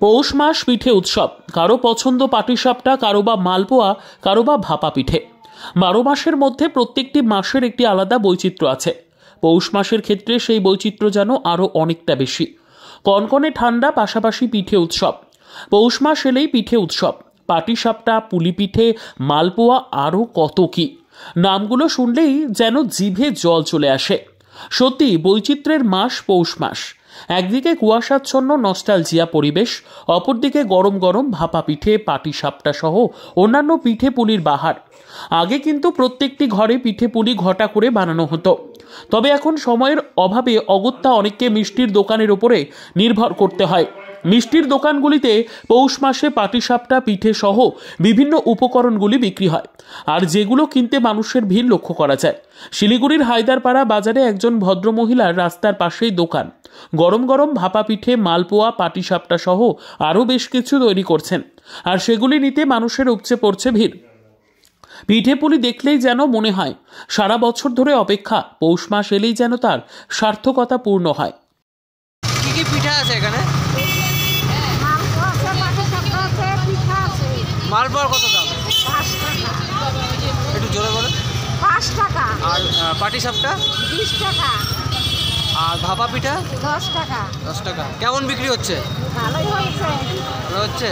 পৌষ মাস পিঠে উৎসব। কারো পছন্দ পাটিসাপটা, কারো বা মালপোয়া, কারো বা ভাপা পিঠে। 12 মাসের মধ্যে প্রত্যেকটি মাসের একটি আলাদা বৈচিত্র্য আছে। পৌষ মাসের ক্ষেত্রে সেই বৈচিত্র্য যেন আরও অনেকটা বেশি। কনকনে ঠান্ডা, পাশাপাশি পিঠে উৎসব। পৌষ মাস এলেই পিঠে উৎসব। পাটিসাপটা, পুলি পিঠে, মালপোয়া, আরও কত কি। নামগুলো শুনলেই যেন জিভে জল চলে আসে। সত্যি বৈচিত্র্যের মাস পৌষ মাস। একদিকে কুয়াশাচ্ছন্ন নস্টালজিয়া পরিবেশ, অপরদিকে গরম গরম ভাপা পিঠে, পাটিসাপটা সহ অন্যান্য পিঠে পুলির বাহার। আগে কিন্তু প্রত্যেকটি ঘরে পিঠে পুলি ঘটা করে বানানো হতো। তবে এখন সময়ের অভাবে অগত্যা অনেককে মিষ্টির দোকানের উপরে নির্ভর করতে হয়। মিষ্টির দোকানগুলিতে পৌষ মাসে পাটিসাপটা, পিঠে সহ বিভিন্ন উপকরণগুলি বিক্রি হয়, আর যেগুলো কিনতে মানুষের ভিড় লক্ষ্য করা যায়। শিলিগুড়ির হায়দারপাড়া বাজারে একজন ভদ্রমহিলার রাস্তার পাশেই দোকান। গরম গরম ভাপা পিঠে, মালপোয়া, পাটিসাপটা সহ আরও বেশ কিছু তৈরি করছেন, আর সেগুলি নিতে মানুষের উপচে পড়ছে ভিড়। পিঠে পুলি দেখলেই যেন মনে হয় সারা বছর ধরে অপেক্ষা, পৌষ মাস এলেই যেন তার সার্থকতা পূর্ণ হয়। কি কি পিঠা আছে এখানে? মালপোয়ার কত দাম? 5 টাকা। একটু জোরে বলেন। 5 টাকা। আর পাটিসাপটা? 20 টাকা। আর ভাপা পিঠা? 10 টাকা। 10 টাকা। কেমন বিক্রি হচ্ছে? ভালোই হয়েছে। ভালো হচ্ছে।